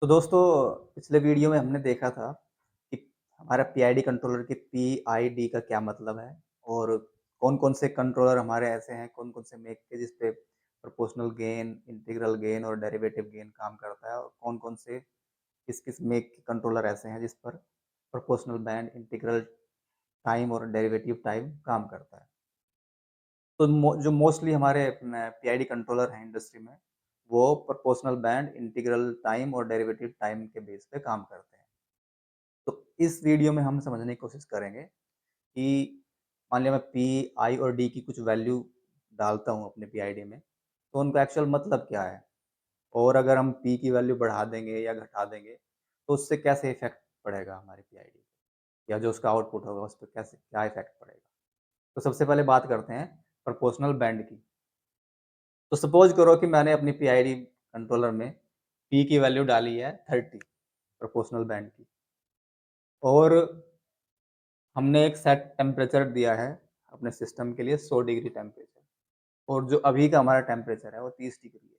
तो दोस्तों पिछले वीडियो में हमने देखा था कि हमारा पीआईडी कंट्रोलर की पीआईडी का क्या मतलब है और कौन-कौन से कंट्रोलर हमारे ऐसे हैं, कौन-कौन से मेक के जिस पे प्रोपोर्शनल गेन, इंटीग्रल गेन और डेरिवेटिव गेन काम करता है और कौन-कौन से किस-किस मेक के कंट्रोलर ऐसे हैं जिस पर प्रोपोर्शनल बैंड, इंटीग्रल टाइम और डेरिवेटिव टाइम काम करता है। तो जो मोस्टली हमारे पीआईडी कंट्रोलर हैं इंडस्ट्री में, वो प्रोपोर्शनल बैंड, इंटीग्रल टाइम और डेरिवेटिव टाइम के बेस पे काम करते हैं। तो इस वीडियो में हम समझने की कोशिश करेंगे कि मान लिया मैं पी, आई और डी की कुछ वैल्यू डालता हूँ अपने पीआईडी में, तो उनका एक्चुअल मतलब क्या है? और अगर हम पी की वैल्यू बढ़ा देंगे या घटा देंगे, तो उससे कैसे इफ़ेक्ट पड़ेगा हमारे पीआईडी पे? या जो उसका आउटपुट होगा उस पे कैसे क्या इफ़ेक्ट पड़ेगा? तो सबसे पहले बात करते हैं प्रोपोर्शनल बैंड की। तो सपोज़ करो कि मैंने अपनी पीआईडी कंट्रोलर में पी की वैल्यू डाली है 30 प्रोपोर्शनल बैंड की और हमने एक सेट टेम्परेचर दिया है अपने सिस्टम के लिए 100 डिग्री टेम्परेचर और जो अभी का हमारा टेम्परेचर है वो 30 डिग्री है।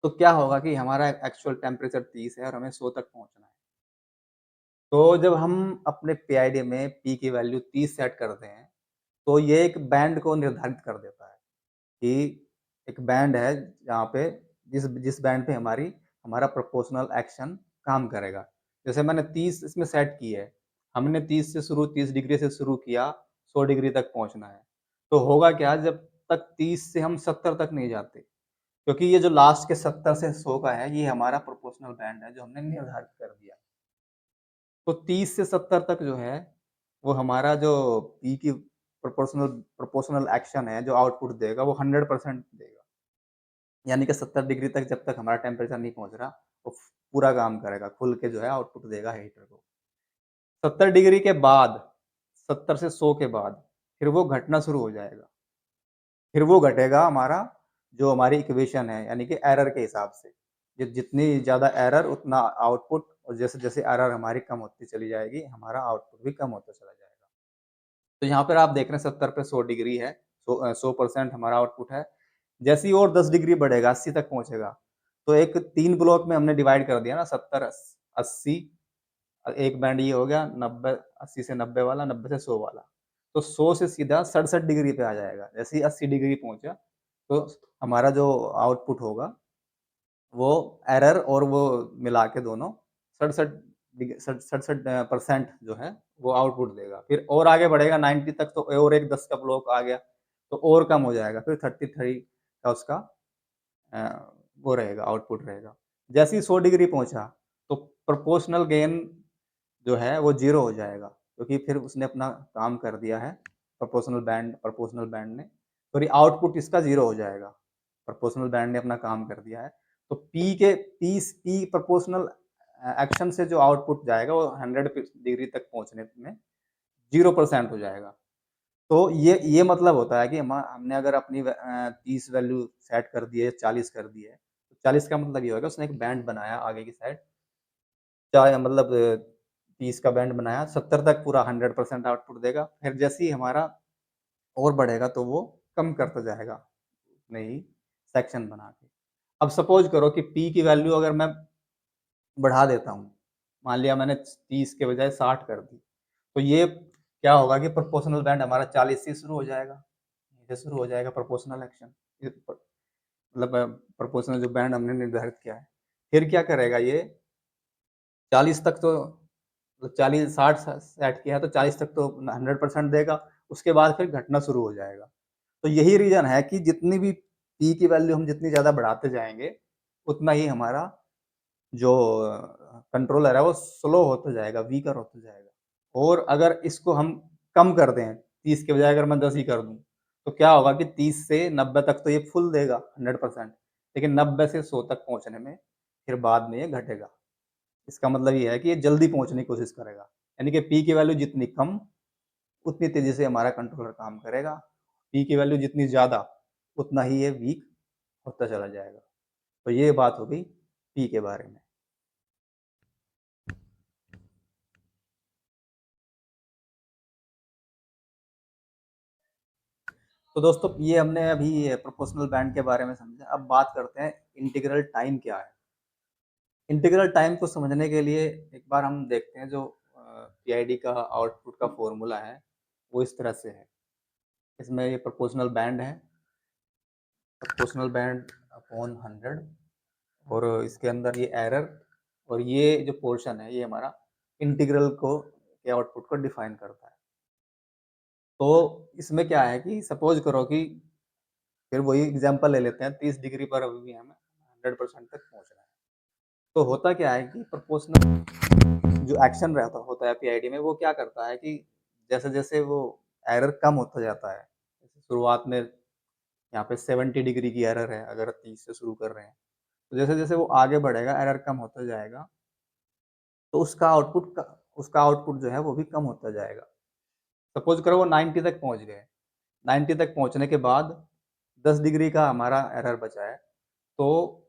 तो क्या होगा कि हमारा एक्चुअल टेम्परेचर 30 है और हमें 100 तक पहुँचना है। तो जब हम अपने पीआईडी में पी की वैल्यू 30 सेट करते हैं, तो ये एक बैंड को निर्धारित कर देता है कि एक बैंड है जहाँ पे जिस जिस बैंड पे हमारा प्रोपोर्शनल एक्शन काम करेगा। जैसे मैंने 30 इसमें सेट की है, हमने 30 डिग्री से शुरू किया, 100 डिग्री तक पहुँचना है। तो होगा क्या जब तक 30 से हम 70 तक नहीं जाते, क्योंकि ये जो लास्ट के 70 से 100 का है, ये हमारा प्रोपोर्शनल बैंड है जो हमने निर्धारित कर दिया। तो 30 से 70 तक जो है, वो हमारा जो पी की प्रोपोर्शनल प्रोपोर्शनल एक्शन है, जो आउटपुट देगा वो 100% देगा। यानी कि 70 डिग्री तक जब तक हमारा टेम्परेचर नहीं पहुँच रहा, वो पूरा काम करेगा, खुल के जो है आउटपुट देगा हीटर को। 70 डिग्री के बाद, 70 से 100 के बाद, फिर वो घटना शुरू हो जाएगा। फिर वो घटेगा हमारा जो हमारी इक्वेशन है, यानी कि एरर के हिसाब से। जितनी ज़्यादा एरर उतना आउटपुट और जैसे-जैसे एरर हमारी कम होती चली जाएगी, हमारा आउटपुट भी कम होता चला जाएगा। तो यहाँ पर आप देख रहे हैं 70 पे 100 डिग्री है, 100% हमारा आउटपुट है। जैसे ही और 10 डिग्री बढ़ेगा, 80 तक पहुँचेगा, तो एक 3 ब्लॉक में हमने डिवाइड कर दिया ना 70 80 एक बैंड ये हो गया 90 80 से 90 वाला, 90 से 100 वाला। तो 100 से सीधा 67 डिग्री पे आ जाएगा। जैसे ही 80 डिग्री पहुँचा, तो हमारा जो आउटपुट होगा वो एरर और वो मिला के दोनों 67 67 परसेंट जो है वो आउटपुट देगा। फिर और आगे बढ़ेगा 90 तक तो और एक 10 का ब्लॉक आ गया, तो और कम हो जाएगा। फिर 33 का उसका वो रहेगा आउटपुट रहेगा। जैसे ही 100 डिग्री पहुँचा, तो प्रोपोर्शनल गेन जो है वो 0 हो जाएगा, क्योंकि फिर उसने अपना काम कर दिया है प्रोपोर्शनल बैंड ने। सॉरी आउटपुट इसका 0 हो जाएगा। प्रोपोर्शनल बैंड ने अपना काम कर दिया है। तो पी प्रोपोर्शनल एक्शन से जो आउटपुट जाएगा वो 100 डिग्री तक पहुँचने में 0% हो जाएगा। तो ये मतलब होता है कि हमने अगर अपनी 30 वैल्यू सेट कर दी है, 40 कर दी है, तो 40 का मतलब ये होगा उसने एक बैंड बनाया आगे की साइड, चाहे मतलब 30 का बैंड बनाया, 70 तक पूरा 100% आउटपुट देगा। फिर जैसे ही हमारा और बढ़ेगा तो वो कम करता जाएगा, अपने ही सेक्शन बना के। अब सपोज़ करो कि पी की वैल्यू अगर मैं बढ़ा देता हूँ, मान लिया मैंने 30 के बजाय 60 कर दी, तो ये क्या होगा कि प्रोपोर्शनल बैंड हमारा 40 से शुरू हो जाएगा, यहीं से शुरू हो जाएगा प्रोपोर्शनल एक्शन। ये मतलब प्रोपोर्शनल जो बैंड हमने निर्धारित किया है। फिर क्या करेगा ये 40 तक तो मतलब 40 60 सेट किया है तो 40 तक तो 100% देगा, उसके बाद फिर घटना शुरू हो जाएगा। तो यही रीज़न है कि जितनी भी पी की वैल्यू हम जितनी ज़्यादा बढ़ाते जाएँगे, उतना ही हमारा जो कंट्रोलर है वो स्लो होता जाएगा, वीकर होता जाएगा। और अगर इसको हम कम कर दें, 30 के बजाय अगर मैं 10 ही कर दूँ, तो क्या होगा कि 30 से 90 तक तो ये फुल देगा 100%, लेकिन 90 से 100 तक पहुँचने में फिर बाद में ये घटेगा। इसका मतलब ये है कि ये जल्दी पहुँचने की कोशिश करेगा। यानी कि पी की वैल्यू जितनी कम, उतनी तेज़ी से हमारा कंट्रोलर काम करेगा। पी की वैल्यू जितनी ज़्यादा, उतना ही ये वीक होता चला जाएगा। तो ये बात हो गई पी के बारे में। तो दोस्तों ये हमने अभी प्रोपोर्शनल बैंड के बारे में समझा। अब बात करते हैं इंटीग्रल टाइम क्या है? इंटीग्रल टाइम को समझने के लिए एक बार हम देखते हैं जो पीआईडी का आउटपुट का फ़ॉर्मूला है, वो इस तरह से है। इसमें ये प्रोपोर्शनल बैंड है, प्रोपोर्शनल बैंड अपॉन 100 और इसके अंदर ये एरर और ये जो पोर्शन है, ये हमारा इंटीग्रल को के आउटपुट को डिफाइन करता है। तो इसमें क्या है कि सपोज़ करो कि फिर वही एग्ज़ाम्पल ले लेते हैं 30 डिग्री पर अभी भी हमें 100% तक पहुँचना है। तो होता क्या है कि प्रोपोर्शनल जो एक्शन रहता होता है पीआईडी में वो क्या करता है कि जैसे-जैसे वो एरर कम होता जाता है, जैसे शुरुआत में यहाँ पे 70 डिग्री की एरर है अगर 30 से शुरू कर रहे हैं, तो जैसे-जैसे वो आगे बढ़ेगा एरर कम होता जाएगा, तो उसका आउटपुट जो है वो भी कम होता जाएगा। सपोज़ करो वो 90 तक पहुँच गए, 90 तक पहुँचने के बाद 10 डिग्री का हमारा एरर बचा है, तो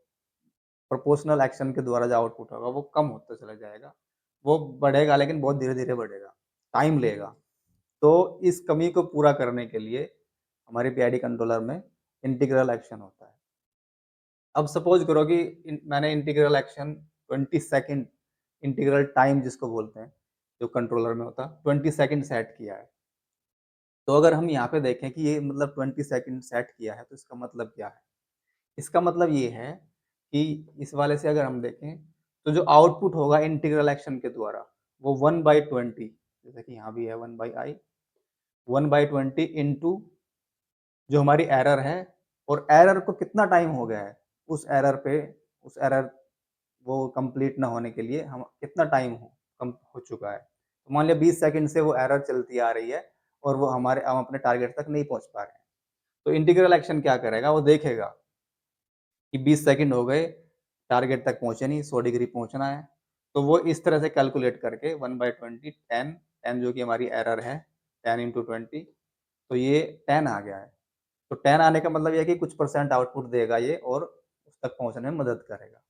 प्रोपोर्शनल एक्शन के द्वारा जो आउटपुट होगा वो कम होता चला जाएगा। वो बढ़ेगा लेकिन बहुत धीरे-धीरे बढ़ेगा, टाइम लेगा। तो इस कमी को पूरा करने के लिए हमारे पीआईडी कंट्रोलर में इंटीग्रल एक्शन होता है। अब सपोज़ करो कि मैंने integral action 20 second integral time जिसको बोलते हैं, जो कंट्रोलर में होता है, 20 सेकंड सेट किया है। तो अगर हम यहाँ पे देखें कि ये मतलब 20 सेकंड सेट किया है, तो इसका मतलब क्या है? इसका मतलब ये है कि इस वाले से अगर हम देखें, तो जो आउटपुट होगा इंटीग्रल एक्शन के द्वारा, वो 1/20 जैसे कि यहाँ भी है 1/i 1/20 इंटू जो हमारी एरर है और एरर को कितना टाइम हो गया है, उस एरर वो कंप्लीट ना होने के लिए हम कितना टाइम हो चुका है। तो मान लिया 20 सेकंड से वो एरर चलती आ रही है और हम अपने टारगेट तक नहीं पहुँच पा रहे हैं। तो इंटीग्रल एक्शन क्या करेगा, वो देखेगा कि 20 सेकंड हो गए, टारगेट तक पहुँचे नहीं, 100 डिग्री पहुँचना है। तो वो इस तरह से कैलकुलेट करके 1/20 10 10 जो कि हमारी एरर है, 10 इंटू 20 तो ये 10 आ गया है। तो 10 आने का मतलब ये है कि कुछ परसेंट आउटपुट देगा ये और उस तक पहुँचने में मदद करेगा।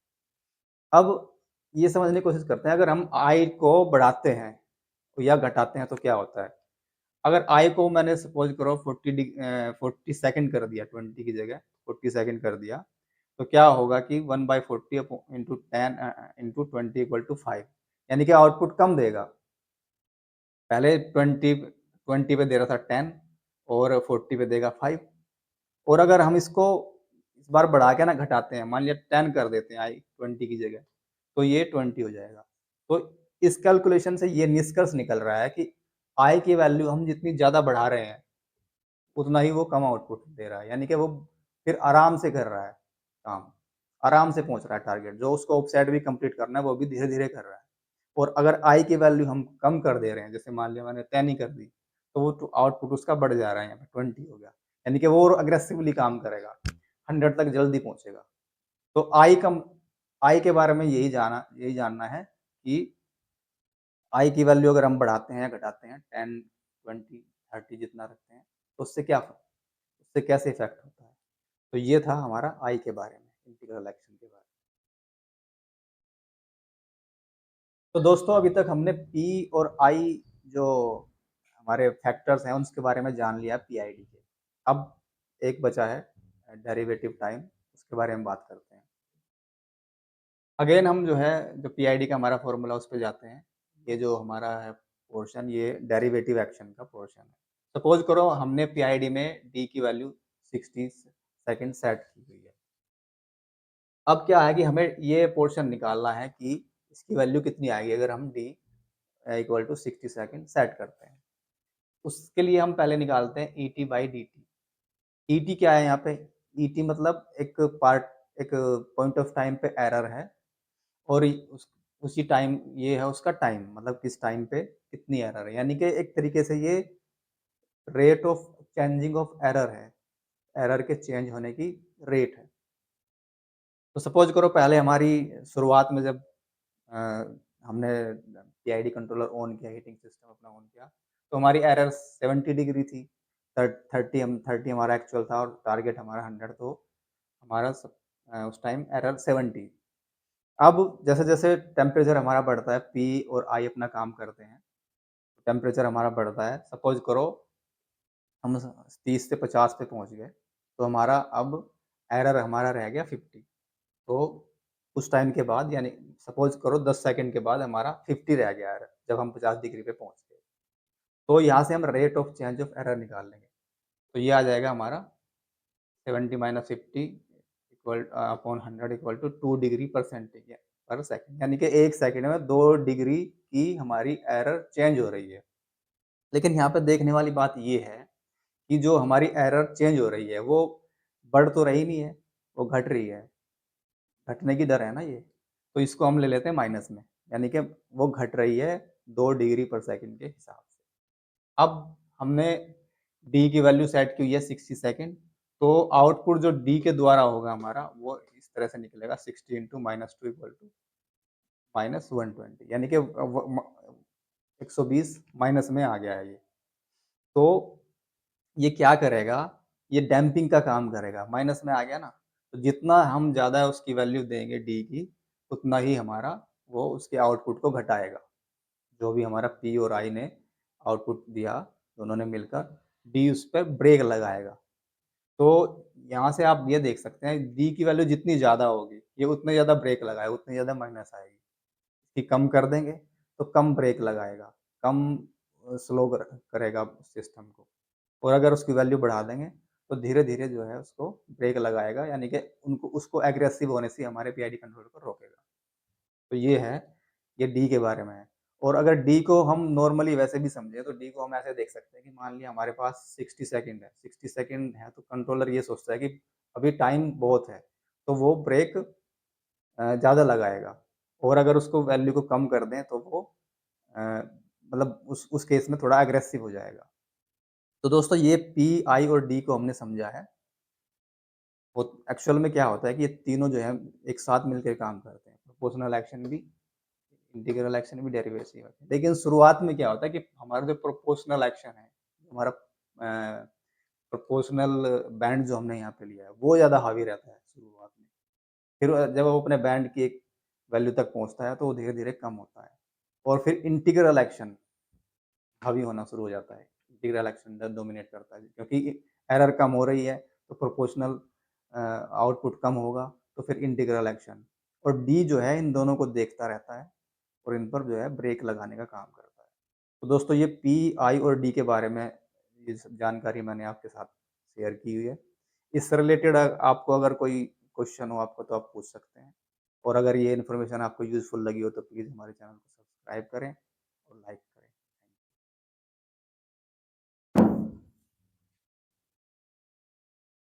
अब ये समझने की कोशिश करते हैं अगर हम i को बढ़ाते हैं या घटाते हैं तो क्या होता है? अगर i को मैंने सपोज़ करो 40 सेकंड कर दिया 20 की जगह 40 सेकंड कर दिया, तो क्या होगा कि 1/40 इंटू 10 इंटू 20 इक्वल टू 5 यानी कि आउटपुट कम देगा। पहले 20 पे दे रहा था 10 और 40 पे देगा 5 और अगर हम इसको इस बार बढ़ा के ना घटाते हैं, मान लिया 10 कर देते हैं i 20 की जगह, तो ये 20 हो जाएगा। तो इस कैलकुलेशन से ये निष्कर्ष निकल रहा है कि i की वैल्यू हम जितनी ज़्यादा बढ़ा रहे हैं, उतना ही वो कम आउटपुट दे रहा है। यानी कि वो फिर आराम से कर रहा है काम, आराम से पहुँच रहा है टारगेट। जो उसको ऑफसेट भी कंप्लीट करना है, वो भी धीरे-धीरे कर रहा है। और अगर i की वैल्यू हम कम कर दे रहे हैं, जैसे मान लिया मैंने 10 ही कर दी, तो वो तो आउटपुट उसका बढ़ जा रहा है यहाँ पे 20 हो गया। यानी कि वो और अग्रेसिवली काम करेगा, 100 तक जल्दी पहुँचेगा। तो i के बारे में यही जानना है कि i की वैल्यू अगर हम बढ़ाते हैं या घटाते हैं 10, 20, 30 जितना रखते हैं, तो उससे कैसे इफ़ेक्ट होता है। तो ये था हमारा i के बारे में, इंटीग्रल एक्शन के बारे में। तो दोस्तों अभी तक हमने p और i जो हमारे फैक्टर्स हैं उसके बारे में जान लिया पीआईडी के। अब एक बचा है डेरिवेटिव टाइम उसके बारे में बात करते हैं। अगेन हम जो है जो पीआईडी का हमारा फ़ॉर्मूला उस पे जाते हैं। ये जो हमारा है पोर्शन ये डेरिवेटिव एक्शन का पोर्शन है। सपोज़ करो हमने पीआईडी में d की वैल्यू 60 सेकंड सेट की हुई है। अब क्या है कि हमें ये पोर्शन निकालना है कि इसकी वैल्यू कितनी आएगी अगर हम d equal to 60 second set करते हैं। उसके लिए हम पहले निकालते हैं ईटी बाई डीटी। ईटी क्या है यहाँ पे? ईटी मतलब एक पॉइंट ऑफ टाइम पे एरर है और इ उस उसी टाइम ये है उसका टाइम मतलब किस टाइम पे कितनी एरर है। यानी कि एक तरीके से ये rate of changing of error है। एरर के चेंज होने की रेट है। तो सपोज़ करो पहले हमारी शुरुआत में जब अ, हमने पीआईडी कंट्रोलर ऑन किया, हीटिंग सिस्टम अपना ऑन किया, तो हमारी एरर 70 डिग्री थी। 30 हमारा एक्चुअल था और टारगेट हमारा 100 तो उस टाइम एरर 70। अब जैसे-जैसे टेम्परेचर हमारा बढ़ता है, पी और आई अपना काम करते हैं, टेम्परेचर हमारा बढ़ता है। सपोज़ करो हम 30 से 50 पे पहुँच गए, तो हमारा अब एरर हमारा रह गया 50। तो उस टाइम के बाद यानी सपोज़ करो 10 सेकंड के बाद हमारा 50 रह गया एरर, जब हम 50 डिग्री पे पहुँच गए। तो यहाँ से हम rate of change of error निकाल लेंगे। तो ये आ जाएगा हमारा 70 minus 50 upon 100 equal to 2 degree पर सेकंड, यानी कि 1 सेकंड में 2 डिग्री की हमारी एरर चेंज हो रही है। लेकिन यहाँ पे देखने वाली बात ये है कि जो हमारी एरर चेंज हो रही है, वो बढ़ तो रही नहीं है, वो घट रही है। घटने की दर है ना ये, तो इसको हम ले लेते हैं माइनस में, यानी कि वो घट रही है 2 डिग्री पर सेकंड के हिसाब से। अब हमने डी की वैल्यू सेट की हुई है 60 सेकंड, तो आउटपुट जो डी के द्वारा होगा हमारा, वो इस तरह से निकलेगा 60 इंटू -2 इक्वल टू -120, यानी कि 120 माइनस में आ गया है ये। तो ये क्या करेगा, ये डैम्पिंग का काम करेगा, माइनस में आ गया ना, तो जितना हम ज़्यादा उसकी वैल्यू देंगे डी की, उतना ही हमारा वो उसके आउटपुट को घटाएगा। जो भी हमारा पी और आई ने आउटपुट दिया, दोनों ने मिलकर डी उस पे ब्रेक लगाएगा। तो यहाँ से आप ये देख सकते हैं डी की वैल्यू जितनी ज़्यादा होगी, ये उतने ज़्यादा ब्रेक लगाएगा, उतनी ज़्यादा माइनस आएगी। कि कम कर देंगे, तो कम ब्रेक लगाएगा, कम स्लो करेगा सिस्टम को। और अगर उसकी वैल्यू बढ़ा देंगे, तो धीरे-धीरे जो है उसको ब्रेक लगाएगा, यानी कि उनको उसको एग्रेसिव होने से हमारे पीआईडी कंट्रोलर को रोकेगा। तो ये है, ये डी के बारे में है। और अगर डी को हम नॉर्मली वैसे भी समझें, तो डी को हम ऐसे देख सकते हैं कि मान लिया हमारे पास 60 सेकंड है, 60 सेकंड है तो कंट्रोलर ये सोचता है कि अभी टाइम बहुत है, तो वो ब्रेक ज़्यादा लगाएगा। और अगर उसको वैल्यू को कम कर दें, तो वो अ, मतलब उस केस में थोड़ा एग्रेसिव हो जाएगा। तो दोस्तों ये पी, आई और डी को हमने समझा है। वो एक्चुअल में क्या होता है कि ये तीनों जो है एक साथ मिलकर काम करते हैं। प्रोपोर्शनल एक्शन भी, इंटीग्रल एक्शन भी, डेरिवेटिव एक्शन। लेकिन शुरुआत में क्या होता है कि हमारा जो प्रोपोर्शनल एक्शन है, हमारा प्रोपोर्शनल बैंड जो हमने यहाँ पे लिया है, वो ज़्यादा हावी रहता है शुरुआत में। फिर जब वो अपने बैंड की एक वैल्यू तक पहुँचता है, तो वो धीरे-धीरे कम होता है। और फिर इंटीग्रल एक्शन हावी होना शुरू हो जाता है। इंटीग्रल एक्शन डोमिनेट करता है क्योंकि एरर कम हो रही है, तो प्रोपोर्शनल आउटपुट कम होगा, तो फिर इंटीग्रल एक्शन। और डी जो है इन दोनों को देखता रहता है और इन पर जो है ब्रेक लगाने का काम करता है। तो दोस्तों ये पी, आई और डी के बारे में ये सब जानकारी मैंने आपके साथ शेयर की हुई है। इससे रिलेटेड आपको अगर कोई क्वेश्चन हो आपको तो आप पूछ सकते हैं। और अगर ये इन्फॉर्मेशन आपको यूज़फुल लगी हो तो प्लीज़ हमारे चैनल को सब्सक्राइब करें और लाइक